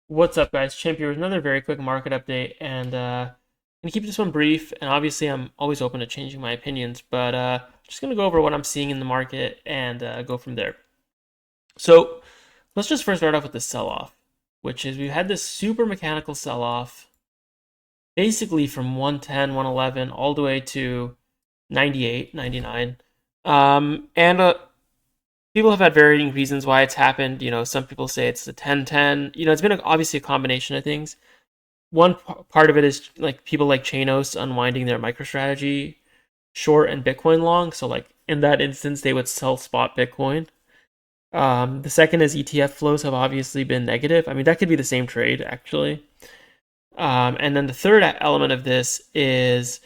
What's up, guys? Champ here with another very quick market update, and gonna keep this one brief. And obviously, I'm always open to changing my opinions, but just gonna go over what I'm seeing in the market and go from there. So let's just first start off with the sell-off, which is we've had this super mechanical sell-off, basically from 110, 111, all the way to 98, 99. And People have had varying reasons why it's happened. Some people say it's the 10-10. It's been obviously a combination of things. One part of it is like people like Chanos unwinding their MicroStrategy short and Bitcoin long. So like in that instance, they would sell spot Bitcoin. The second is ETF flows have obviously been negative. I mean, that could be the same trade actually. And then the third element of this is,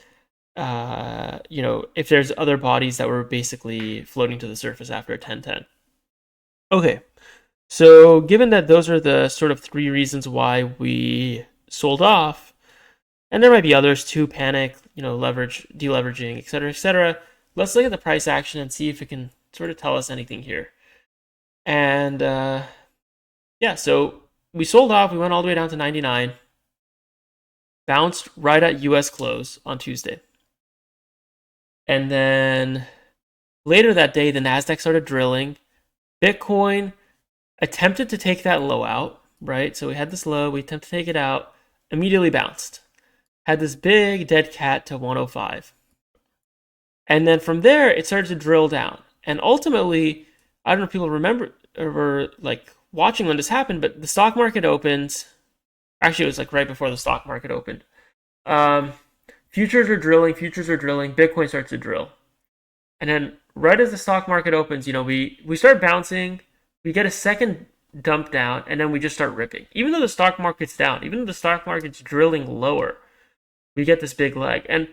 if there's other bodies that were basically floating to the surface after 10-10. Okay, so given that those are the sort of three reasons why we sold off, and there might be others too, panic, leverage, deleveraging, et cetera. Let's look at the price action and see if it can sort of tell us anything here. And yeah, so we sold off, we went all the way down to 99, bounced right at US close on Tuesday. And then later that day, the NASDAQ started drilling. Bitcoin attempted to take that low out, right? So we had this low, we attempted to take it out, immediately bounced. Had this big dead cat to 105. And then from there, it started to drill down. And ultimately, I don't know if people remember or were like watching when this happened, but the stock market opens. Actually, it was like right before the stock market opened. Futures are drilling, Bitcoin starts to drill. And then right as the stock market opens, we start bouncing, we get a second dump down, and then we just start ripping. Even though the stock market's down, even though the stock market's drilling lower, we get this big leg. And,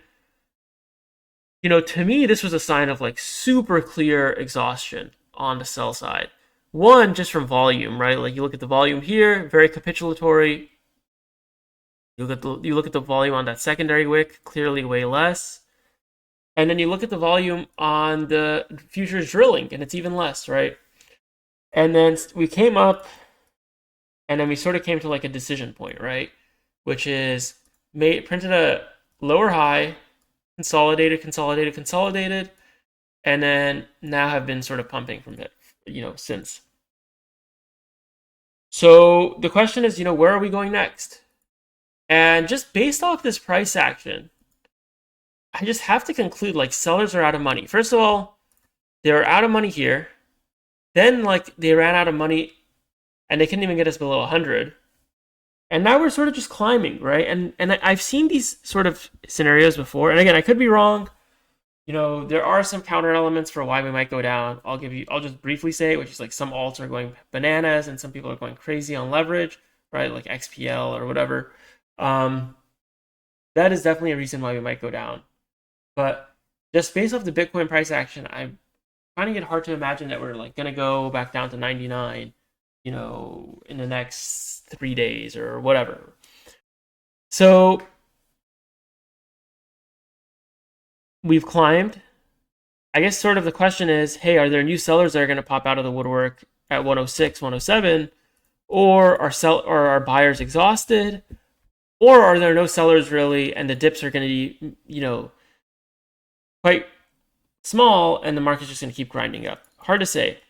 to me, this was a sign of like super clear exhaustion on the sell side. One, just from volume, right? Like you look at the volume here, very capitulatory. You look at the volume on that secondary wick, clearly way less. And then you look at the volume on the futures drilling, and it's even less, right? And then we came up, and then we sort of came to like a decision point, right? Which is printed a lower high, consolidated, and then now have been sort of pumping from it, since. So the question is, where are we going next? And just based off this price action, I just have to conclude like sellers are out of money. First of all, they're out of money here. Then like they ran out of money and they couldn't even get us below 100. And now we're sort of just climbing, right? And I've seen these sort of scenarios before. And again, I could be wrong. There are some counter elements for why we might go down. I'll just briefly say, which is like some alts are going bananas and some people are going crazy on leverage, right? Like XPL or whatever. That is definitely a reason why we might go down. But just based off the Bitcoin price action, I'm finding it hard to imagine that we're like gonna go back down to 99, in the next 3 days or whatever. So we've climbed. I guess sort of the question is, hey, are there new sellers that are gonna pop out of the woodwork at 106, 107, or are buyers exhausted, or are there no sellers really, and the dips are gonna be, quite small, and the market's just going to keep grinding up. Hard to say.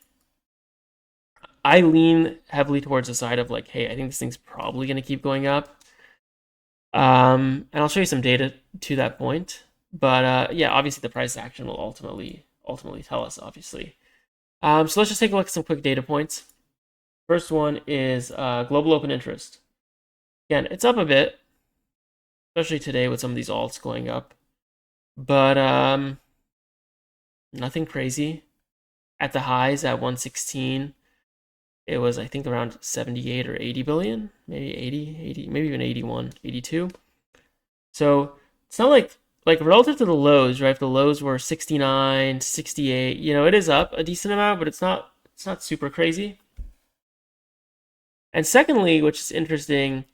I lean heavily towards the side of like, hey, I think this thing's probably going to keep going up. And I'll show you some data to that point. But yeah, obviously the price action will ultimately tell us, obviously. So let's just take a look at some quick data points. First one is global open interest. Again, it's up a bit, especially today with some of these alts going up. But nothing crazy. At the highs at 116, it was I think around 78 or 80 billion, maybe 80, maybe even 81, 82. So it's not like relative to the lows, right? If the lows were 69, 68, it is up a decent amount, but it's not super crazy. And secondly, which is interesting,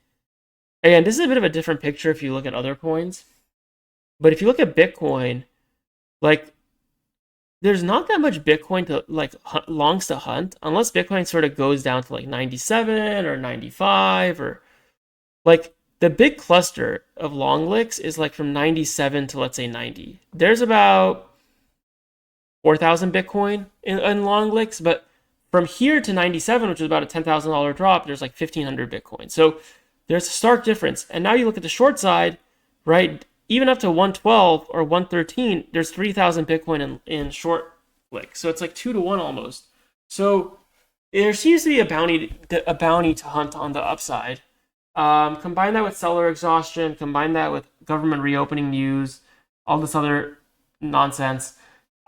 again, this is a bit of a different picture if you look at other coins. But if you look at Bitcoin, like there's not that much Bitcoin to like longs to hunt unless Bitcoin sort of goes down to like 97 or 95 or like the big cluster of long licks is like from 97 to let's say 90. There's about 4,000 Bitcoin in long licks, but from here to 97, which is about a $10,000 drop, there's like 1,500 Bitcoin. So there's a stark difference. And now you look at the short side, right? Even up to 112 or 113, there's 3,000 Bitcoin in short licks. So it's like 2 to 1 almost. So there seems to be a bounty to hunt on the upside. Combine that with seller exhaustion, combine that with government reopening news, all this other nonsense.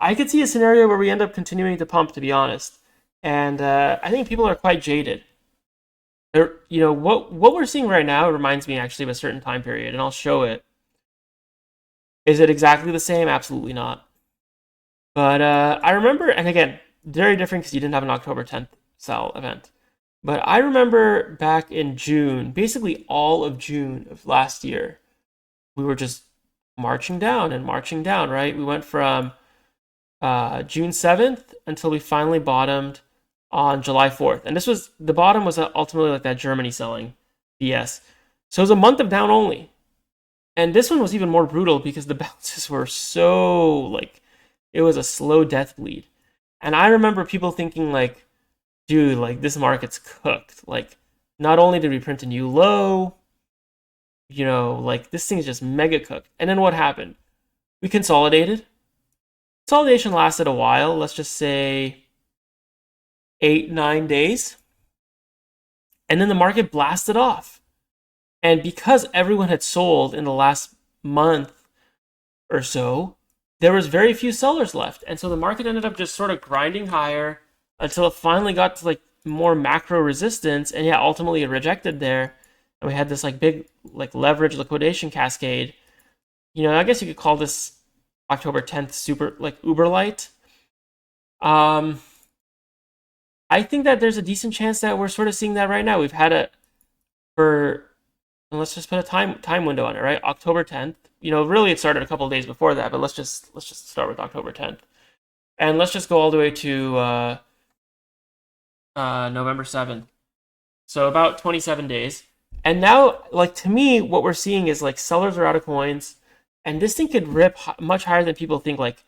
I could see a scenario where we end up continuing to pump, to be honest. And I think people are quite jaded. What we're seeing right now reminds me actually of a certain time period, and I'll show it. Is it exactly the same? Absolutely not. But I remember, and again, very different because you didn't have an October 10th sell event. But I remember back in June, basically all of June of last year, we were just marching down and marching down, right? We went from June 7th until we finally bottomed on July 4th. And the bottom was ultimately like that Germany selling BS. So it was a month of down only. And this one was even more brutal because the bounces were so like, it was a slow death bleed. And I remember people thinking like, dude, like this market's cooked. Like, not only did we print a new low, like this thing's just mega cooked. And then what happened? We consolidated. Consolidation lasted a while, let's just say 8-9 days. And then the market blasted off. And because everyone had sold in the last month or so, there was very few sellers left. And so the market ended up just sort of grinding higher until it finally got to like more macro resistance. And yeah, ultimately it rejected there. And we had this like big like leverage liquidation cascade. I guess you could call this October 10th super like uber light. I think that there's a decent chance that we're sort of seeing that right now. We've had it for, and let's just put a time window on it, right? October 10th. Really it started a couple of days before that, but let's just start with October 10th. And let's just go all the way to November 7th. So about 27 days. And now, like, to me, what we're seeing is like sellers are out of coins, and this thing could rip much higher than people think, like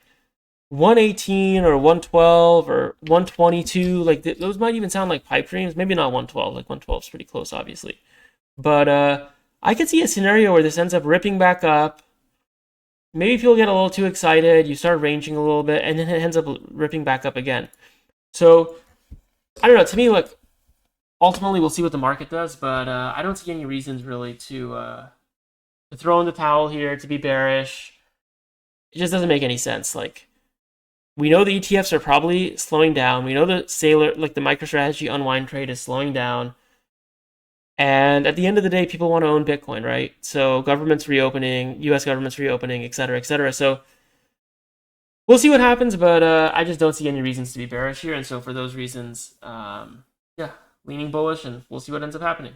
118 or 112 or 122. Like those might even sound like pipe dreams. Maybe not 112. Like 112 is pretty close, obviously. But I could see a scenario where this ends up ripping back up. Maybe people get a little too excited. You start ranging a little bit, and then it ends up ripping back up again. So I don't know. To me, like ultimately, we'll see what the market does, but I don't see any reasons really to throw in the towel here, to be bearish. It just doesn't make any sense. Like, we know the ETFs are probably slowing down. We know the Sailor, like the MicroStrategy unwind trade is slowing down. And at the end of the day, people want to own Bitcoin, right? So government's reopening, US government's reopening, et cetera, et cetera. So we'll see what happens, but I just don't see any reasons to be bearish here. And so for those reasons, yeah, leaning bullish, and we'll see what ends up happening.